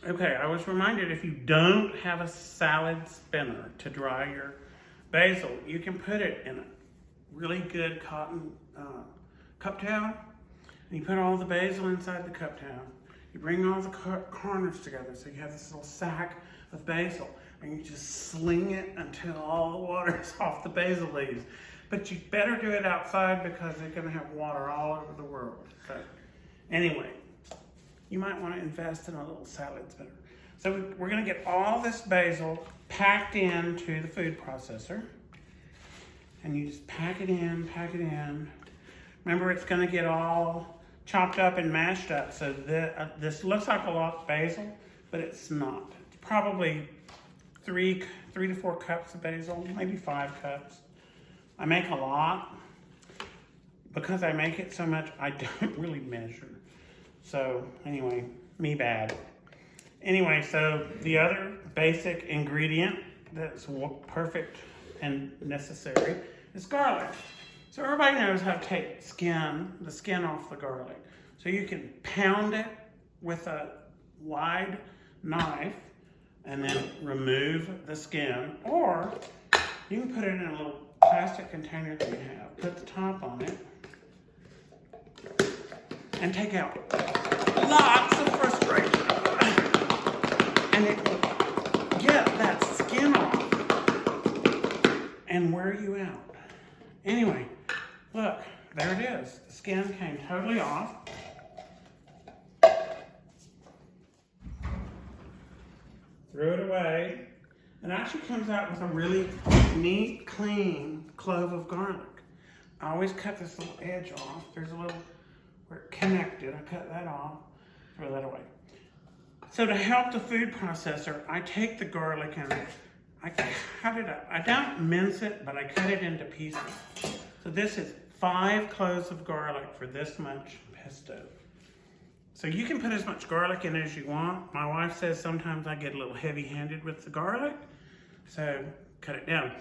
Okay, I was reminded if you don't have a salad spinner to dry your basil, you can put it in a really good cotton cup towel. And you put all the basil inside the cup towel. You bring all the corners together so you have this little sack of basil. And you just sling it until all the water is off the basil leaves. But you better do it outside because they're going to have water all over the world. So anyway, you might want to invest in a little salad spinner. So we're going to get all this basil packed into the food processor. And you just pack it in, pack it in. Remember, it's going to get all chopped up and mashed up. So this looks like a lot of basil, but it's not. It's probably three to 4 cups of basil, maybe 5 cups. I make a lot. Because I make it so much, I don't really measure. So anyway, me bad. Anyway, so the other basic ingredient that's perfect and necessary is garlic. So everybody knows how to take the skin off the garlic. So you can pound it with a wide knife and then remove the skin, or you can put it in a little plastic container that you have, put the top on it, and take out lots of frustration. And it will get that skin off and wear you out. Anyway, look, there it is. The skin came totally off. Threw it away. It actually comes out with a really neat, clean clove of garlic. I always cut this little edge off. There's a little where it connected. I cut that off, throw that away. So to help the food processor, I take the garlic and I cut it up. I don't mince it, but I cut it into pieces. So this is 5 cloves of garlic for this much pesto. So you can put as much garlic in as you want. My wife says sometimes I get a little heavy-handed with the garlic, so cut it down.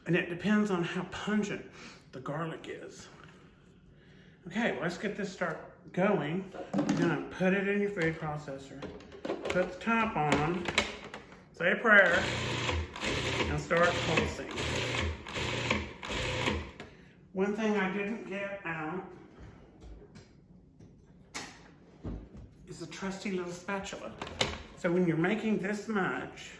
And it depends on how pungent the garlic is. Okay, let's get this start going. You're gonna put it in your food processor, put the top on, say a prayer, and start pulsing. One thing I didn't get out is a trusty little spatula. So when you're making this much,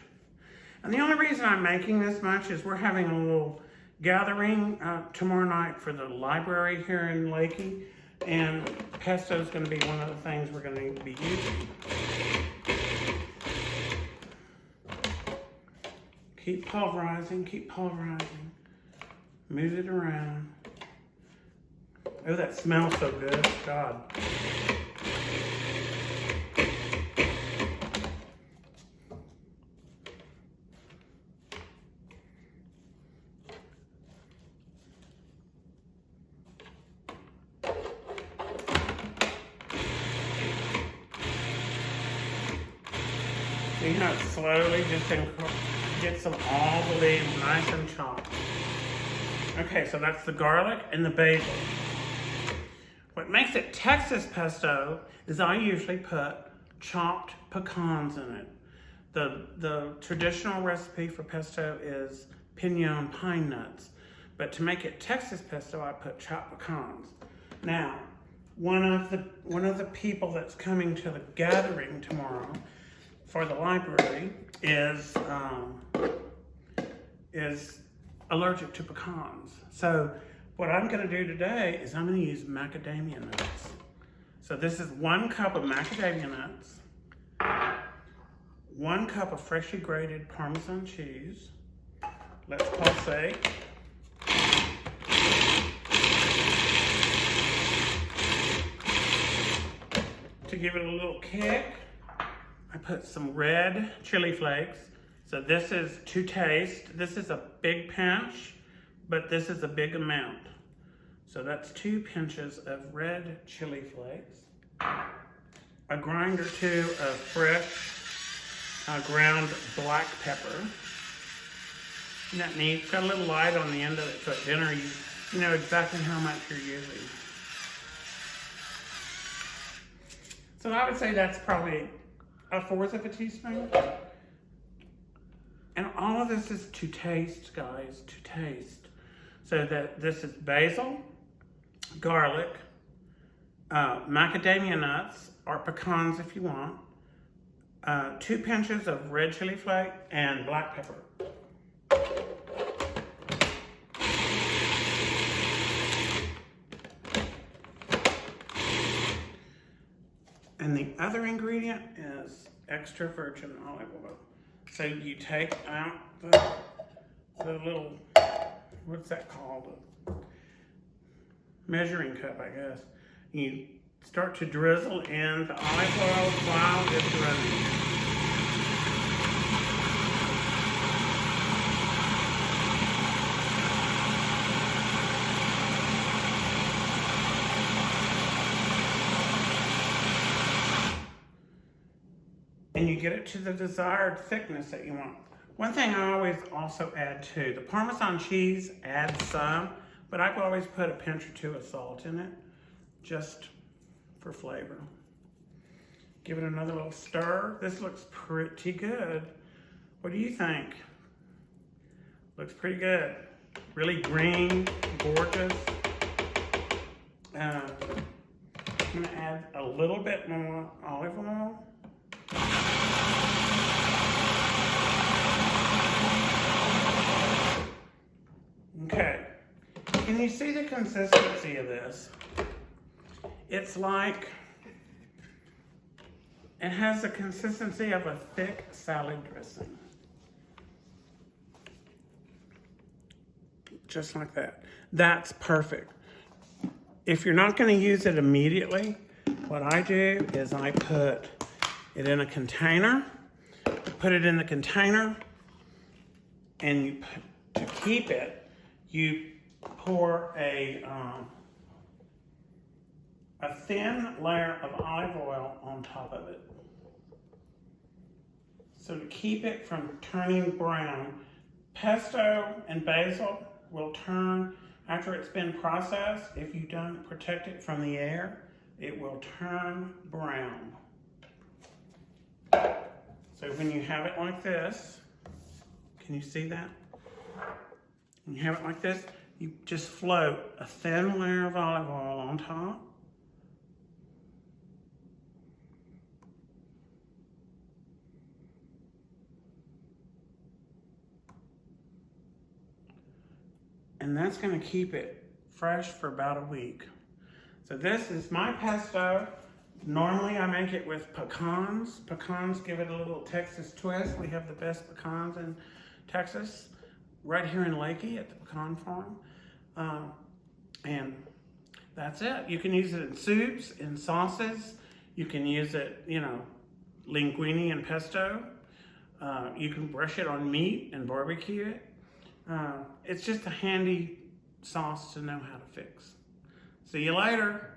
and the only reason I'm making this much is we're having a little gathering tomorrow night for the library here in Lakey, and pesto is going to be one of the things we're going to be using. Keep pulverizing, move it around. Oh, that smells so good, God. See how it slowly just gets all the leaves nice and chopped. Okay, so that's the garlic and the basil. What makes it Texas pesto is I usually put chopped pecans in it. The traditional recipe for pesto is pinon pine nuts, but to make it Texas pesto, I put chopped pecans. Now, one of the people that's coming to the gathering tomorrow for the library is allergic to pecans. So what I'm going to do today is I'm going to use macadamia nuts. So this is 1 cup of macadamia nuts, 1 cup of freshly grated Parmesan cheese. Let's pulsate. To give it a little kick, I put some red chili flakes. So this is to taste. This is a big pinch, but this is a big amount. So that's 2 pinches of red chili flakes. A grind or 2 of fresh ground black pepper. Isn't that neat? It's got a little light on the end of it, so at dinner you know exactly how much you're using. So I would say that's probably 1/4 of a teaspoon. And all of this is to taste, guys, to taste. So that this is basil, garlic, macadamia nuts, or pecans if you want, 2 pinches of red chili flake, and black pepper. And the other ingredient is extra virgin olive oil. So you take out the little, what's that called? A measuring cup, I guess. You start to drizzle in the olive oil while it's running. And you get it to the desired thickness that you want. One thing I always also add too, the Parmesan cheese adds some, but I always put a pinch or 2 of salt in it, just for flavor. Give it another little stir. This looks pretty good. What do you think? Looks pretty good. Really green, gorgeous. I'm gonna add a little bit more olive oil. Okay, can you see the consistency of this? It's like, it has the consistency of a thick salad dressing. Just like that. That's perfect. If you're not going to use it immediately, what I do is I put it in a container, put it in the container, and to keep it, you pour a thin layer of olive oil on top of it. So to keep it from turning brown, pesto and basil will turn, after it's been processed, if you don't protect it from the air, it will turn brown. So when you have it like this, can you see that? When you have it like this, you just float a thin layer of olive oil on top. And that's going to keep it fresh for about a week. So this is my pesto. Normally I make it with pecans. Pecans give it a little Texas twist. We have the best pecans in Texas, right here in Lakey at the pecan farm. And that's it. You can use it in soups, in sauces. You can use it, you know, linguine and pesto. You can brush it on meat and barbecue it. It's just a handy sauce to know how to fix. See you later.